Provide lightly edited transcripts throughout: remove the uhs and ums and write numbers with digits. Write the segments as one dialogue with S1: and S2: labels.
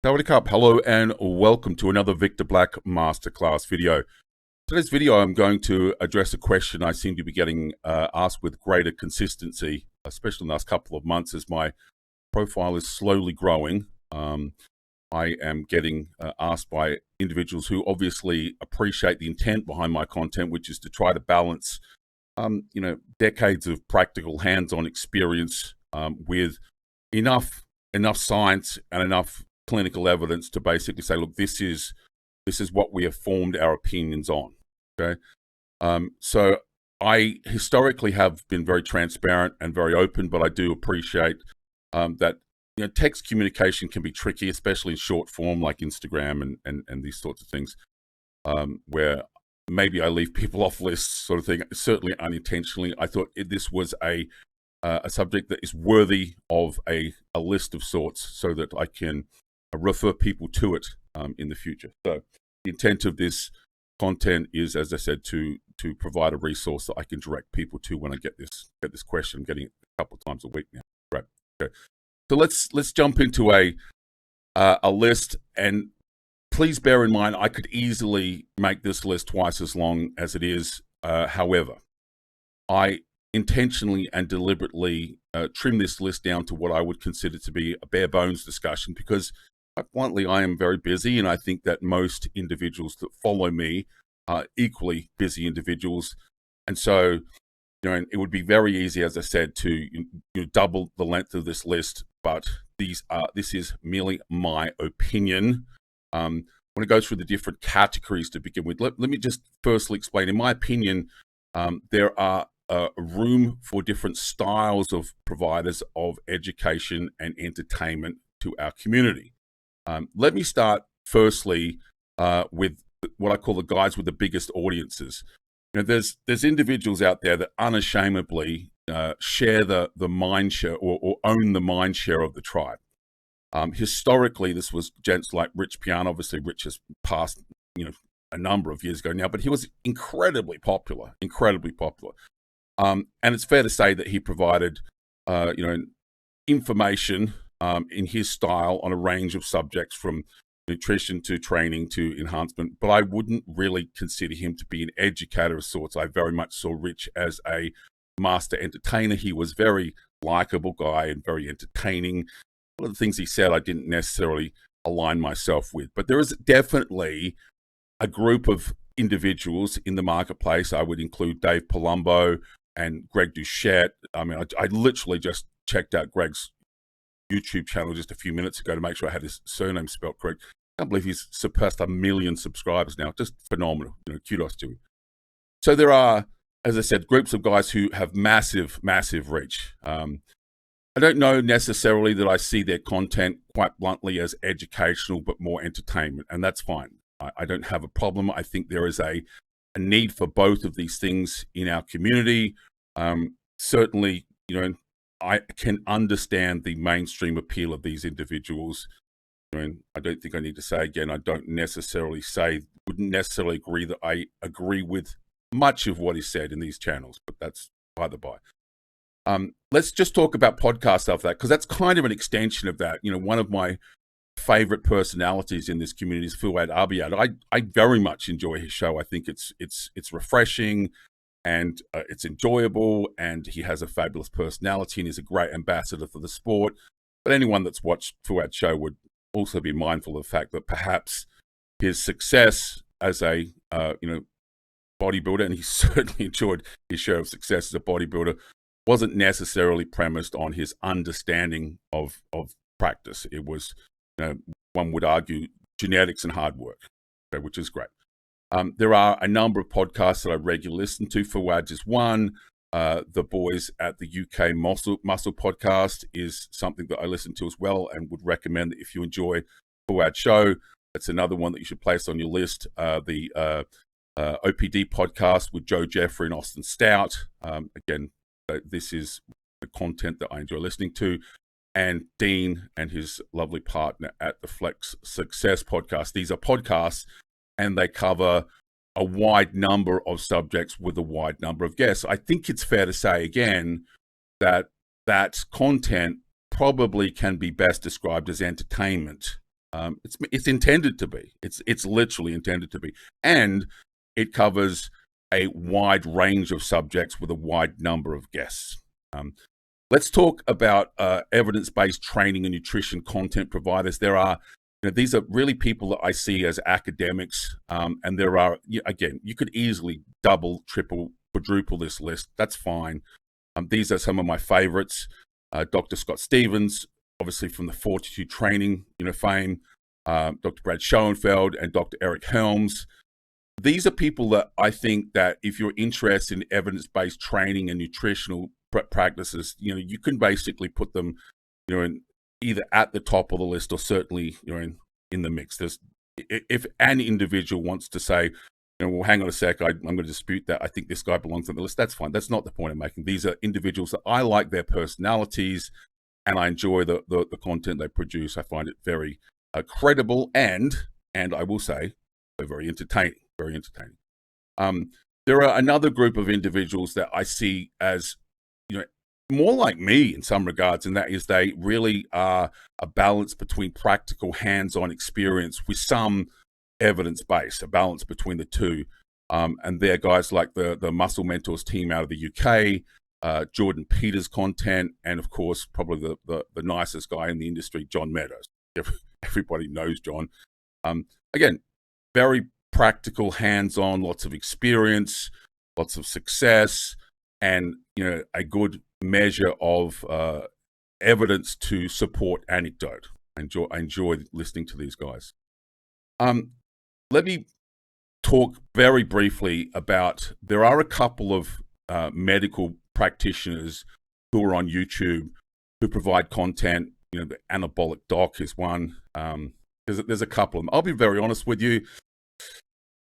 S1: Howdy up, hello and welcome to another Victor Black Masterclass video. Today's video I'm going to address a question I seem to be getting asked with greater consistency, especially in the last couple of months as my profile is slowly growing. I am getting asked by individuals who obviously appreciate the intent behind my content, which is to try to balance decades of practical hands-on experience with enough science and enough clinical evidence to basically say, look, this is what we have formed our opinions on. Okay, so I historically have been very transparent and very open, but I do appreciate that text communication can be tricky, especially in short form like Instagram and these sorts of things, where maybe I leave people off lists, sort of thing. Certainly unintentionally. I thought this was a subject that is worthy of a list of sorts, so that I can refer people to it in the future. So the intent of this content is, as I said, to provide a resource that I can direct people to when I get this question. I'm getting it a couple of times a week now. Right. Okay. So let's jump into a list, and please bear in mind I could easily make this list twice as long as it is. However, I intentionally and deliberately trim this list down to what I would consider to be a bare bones discussion, because bluntly, I am very busy, and I think that most individuals that follow me are equally busy individuals. And so, it would be very easy, as I said, to double the length of this list, but this is merely my opinion. I want to go through the different categories to begin with. Let me just firstly explain. In my opinion, there are room for different styles of providers of education and entertainment to our community. Let me start firstly with what I call the guys with the biggest audiences. There's individuals out there that unashamedly share the mind share or own the mind share of the tribe. Historically, this was gents like Rich Piano. Obviously, Rich has passed a number of years ago now, but he was incredibly popular. And it's fair to say that he provided information in his style on a range of subjects, from nutrition to training to enhancement, but I wouldn't really consider him to be an educator of sorts. I very much saw Rich as a master entertainer. He was a very likable guy and very entertaining. One of the things he said I didn't necessarily align myself with, but there is definitely a group of individuals in the marketplace. I would include Dave Palumbo and Greg Duchette. I mean, I literally just checked out Greg's YouTube channel just a few minutes ago to make sure I had his surname spelled correct. I can't believe he's surpassed 1 million subscribers now. Just phenomenal. Kudos to him. So there are, as I said, groups of guys who have massive reach. I don't know necessarily that I see their content quite bluntly as educational, but more entertainment, and that's fine. I don't have a problem. I think there is a need for both of these things in our community. Certainly, I can understand the mainstream appeal of these individuals. I don't think I need to say again, I wouldn't necessarily agree that I agree with much of what is said in these channels, but that's by the by. Let's just talk about podcasts after that, because that's kind of an extension of that. One of my favorite personalities in this community is Fuad Abiyad. I very much enjoy his show. I think it's refreshing, and it's enjoyable, and he has a fabulous personality, and he's a great ambassador for the sport. But anyone that's watched Fuad's show would also be mindful of the fact that perhaps his success as a bodybuilder, and he certainly enjoyed his share of success as a bodybuilder, wasn't necessarily premised on his understanding of practice. It was, one would argue, genetics and hard work, okay, which is great. There are a number of podcasts that I regularly listen to. Fuad is one. The boys at the UK Muscle podcast is something that I listen to as well, and would recommend that if you enjoy Fuad's show, that's another one that you should place on your list. The OPD podcast with Joe Jeffrey and Austin Stout. Again, this is the content that I enjoy listening to. And Dean and his lovely partner at the Flex Success podcast. These are podcasts, and they cover a wide number of subjects with a wide number of guests. I think it's fair to say, again, that content probably can be best described as entertainment. It's intended to be. It's literally intended to be, and it covers a wide range of subjects with a wide number of guests. Let's talk about evidence-based training and nutrition content providers. These are really people that I see as academics, and there are, again, you could easily double, triple, quadruple this list. That's fine. These are some of my favorites. Dr. Scott Stevens, obviously from the Fortitude Training, fame. Dr. Brad Schoenfeld and Dr. Eric Helms. These are people that I think that if you're interested in evidence-based training and nutritional practices, you can basically put them, in either at the top of the list or certainly, in the mix. If an individual wants to say, well, hang on a sec, I'm going to dispute that, I think this guy belongs on the list, that's fine. That's not the point I'm making. These are individuals that I like their personalities and I enjoy the content they produce. I find it very credible and I will say, very entertaining. Very entertaining. There are another group of individuals that I see as, more like me in some regards, and that is they really are a balance between practical hands-on experience with some evidence base, a balance between the two. And they're guys like the Muscle Mentors team out of the UK, Jordan Peters' content, and of course, probably the nicest guy in the industry, John Meadows. Everybody knows John. Again, very practical, hands-on, lots of experience, lots of success, and a good measure of evidence to support anecdote. I enjoy listening to these guys. Let me talk very briefly about, there are a couple of medical practitioners who are on YouTube who provide content. The Anabolic Doc is one. There's a couple of them. I'll be very honest with you.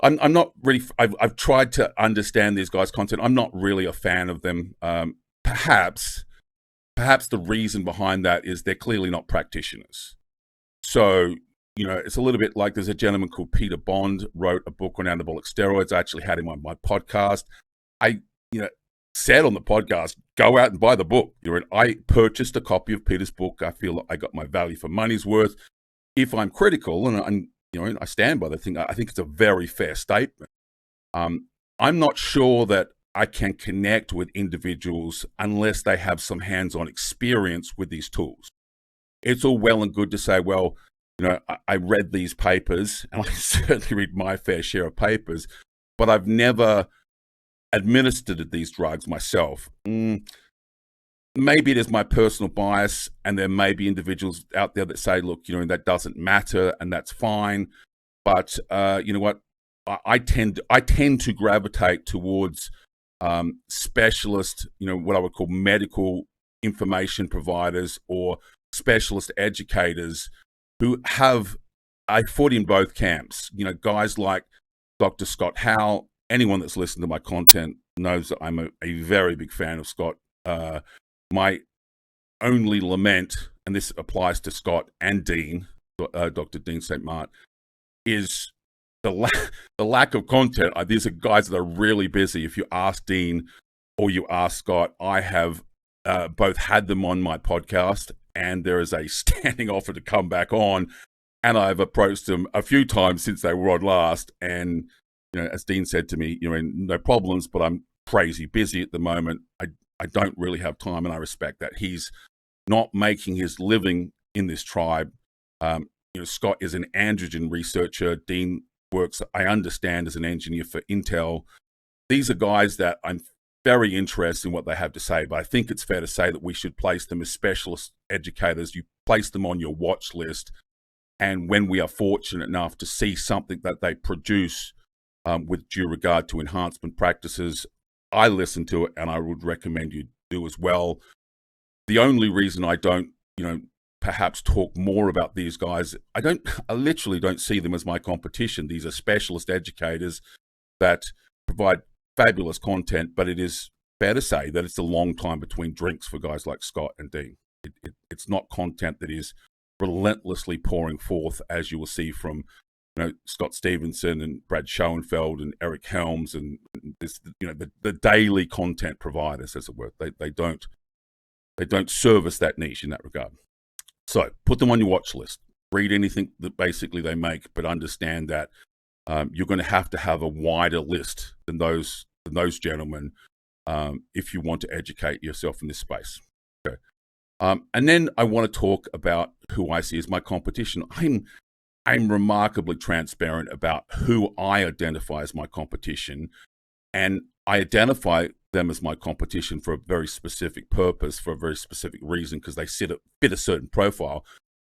S1: I'm not really, I've tried to understand these guys' content. I'm not really a fan of them. Perhaps the reason behind that is they're clearly not practitioners. So, it's a little bit like there's a gentleman called Peter Bond, wrote a book on anabolic steroids. I actually had him on my podcast. I, said on the podcast, go out and buy the book. I purchased a copy of Peter's book. I feel like I got my value for money's worth. If I'm critical, and I stand by the thing, I think it's a very fair statement. I'm not sure that I can connect with individuals unless they have some hands-on experience with these tools. It's all well and good to say, well, I read these papers, and I certainly read my fair share of papers, but I've never administered these drugs myself. Maybe it is my personal bias, and there may be individuals out there that say, look, that doesn't matter, and that's fine. But you know what? I tend to gravitate towards specialist, what I would call medical information providers or specialist educators who have a foot in both camps. Guys like Dr. Scott Howell. Anyone that's listened to my content knows that I'm a very big fan of Scott. My only lament, and this applies to Scott and Dean, Dr. Dean St. Mart, is the lack of content. These are guys that are really busy. If you ask Dean or you ask Scott, I have both had them on my podcast, and there is a standing offer to come back on. And I've approached them a few times since they were on last. And, as Dean said to me, no problems, but I'm crazy busy at the moment. I don't really have time, and I respect that. He's not making his living in this tribe. Scott is an androgen researcher. Dean works, I understand, as an engineer for Intel. These are guys that I'm very interested in what they have to say, but I think it's fair to say that we should place them as specialist educators. You place them on your watch list, and when we are fortunate enough to see something that they produce with due regard to enhancement practices, I listen to it, and I would recommend you do as well. The only reason I don't, perhaps talk more about these guys, I literally don't see them as my competition. These are specialist educators that provide fabulous content, but it is fair to say that it's a long time between drinks for guys like Scott and Dean. It's not content that is relentlessly pouring forth, as you will see from Scott Stevenson and Brad Schoenfeld and Eric Helms and this, the daily content providers, as it were. They don't service that niche in that regard. So put them on your watch list. read anything that basically they make, but understand that you're going to have a wider list than those gentlemen if you want to educate yourself in this space. Okay. And then I want to talk about who I see as my competition. I'm remarkably transparent about who I identify as my competition, and I identify them as my competition for a very specific purpose, for a very specific reason, because they fit a certain profile.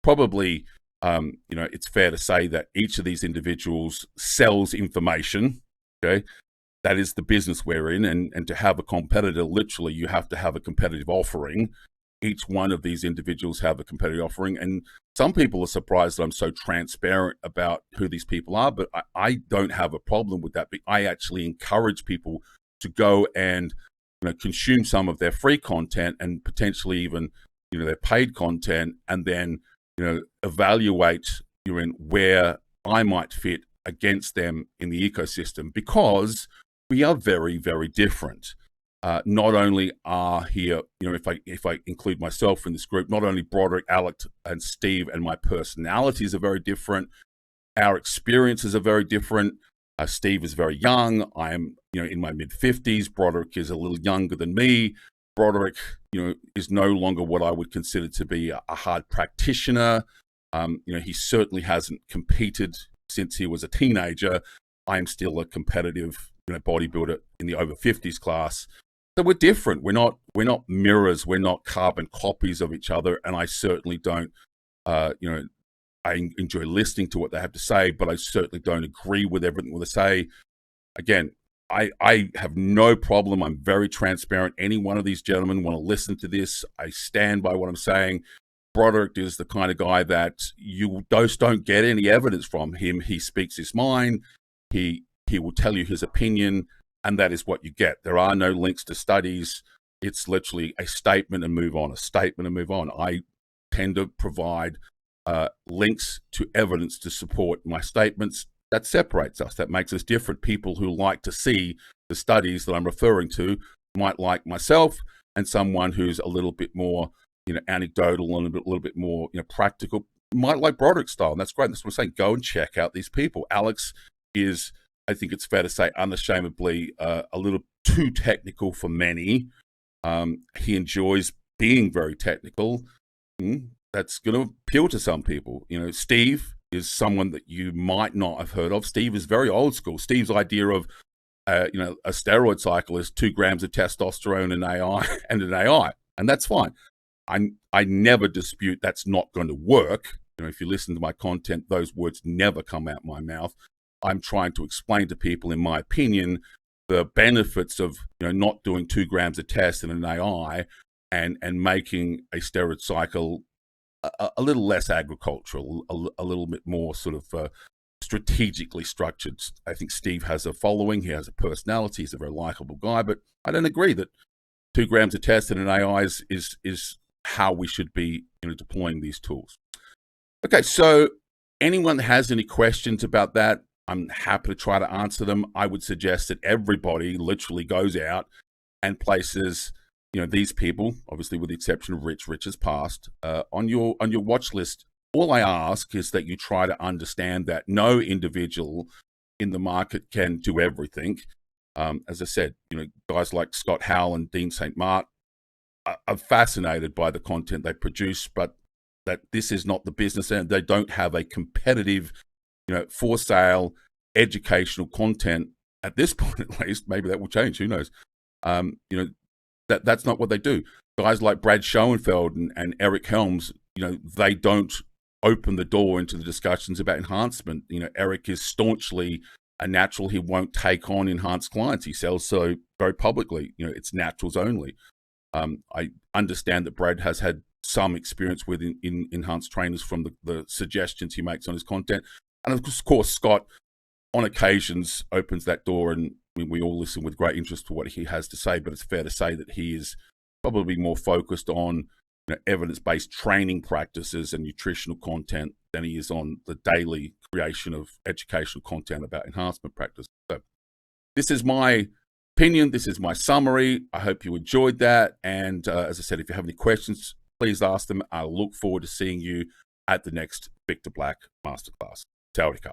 S1: Probably, it's fair to say that each of these individuals sells information. Okay, that is the business we're in, and to have a competitor, literally, you have to have a competitive offering. Each one of these individuals have a competitive offering, and some people are surprised that I'm so transparent about who these people are, but I don't have a problem with that. But I actually encourage people to go and consume some of their free content and potentially even their paid content, and then evaluate where I might fit against them in the ecosystem, because we are very, very different. Not only are here, if I include myself in this group, not only Broderick, Alex, and Steve and my personalities are very different, our experiences are very different. Steve is very young. I am, in my mid-50s. Broderick is a little younger than me. Broderick, is no longer what I would consider to be a hard practitioner. He certainly hasn't competed since he was a teenager. I am still a competitive, bodybuilder in the over 50s class. So we're different. We're not mirrors. We're not carbon copies of each other. And I certainly don't, I enjoy listening to what they have to say, but I certainly don't agree with everything they say. Again, I have no problem. I'm very transparent. Any one of these gentlemen want to listen to this, I stand by what I'm saying. Broderick is the kind of guy that you just don't get any evidence from him. He speaks his mind. He will tell you his opinion, and that is what you get. There are no links to studies. It's literally a statement and move on, a statement and move on. I tend to provide links to evidence to support my statements. That separates us. That makes us different. People who like to see the studies that I'm referring to might like myself, and someone who's a little bit more, anecdotal and a little bit more, practical might like Broderick's style. And that's great. That's what I'm saying. Go and check out these people. Alex is, I think it's fair to say, unashamedly a little too technical for many. He enjoys being very technical. That's going to appeal to some people. Steve is someone that you might not have heard of. Steve is very old school. Steve's idea of, a steroid cycle is 2 grams of testosterone and AI, and that's fine. I never dispute that's not going to work. If you listen to my content, those words never come out my mouth. I'm trying to explain to people, in my opinion, the benefits of not doing 2 grams of test and an AI, and making a steroid cycle a little less agricultural, a little bit more sort of strategically structured. I think Steve has a following. He has a personality. He's a very likable guy. But I don't agree that 2 grams of test and an AI is how we should be deploying these tools. Okay, so anyone that has any questions about that, I'm happy to try to answer them. I would suggest that everybody literally goes out and places, these people, obviously with the exception of Rich has passed, on your watch list. All I ask is that you try to understand that no individual in the market can do everything. As I said, guys like Scott Howell and Dean St. Mark are fascinated by the content they produce, but that this is not the business, and they don't have a competitive, for sale educational content at this point. At least, maybe that will change. Who knows? That's not what they do. Guys like Brad Schoenfeld and Eric Helms, they don't open the door into the discussions about enhancement. Eric is staunchly a natural. He won't take on enhanced clients. He sells so very publicly. It's naturals only. I understand that Brad has had some experience with in enhanced trainers from the suggestions he makes on his content. And of course, Scott, on occasions, opens that door, and we all listen with great interest to what he has to say. But it's fair to say that he is probably more focused on evidence-based training practices and nutritional content than he is on the daily creation of educational content about enhancement practice. So this is my opinion. This is my summary. I hope you enjoyed that. And as I said, if you have any questions, please ask them. I look forward to seeing you at the next Victor Black Masterclass. Te Aureka.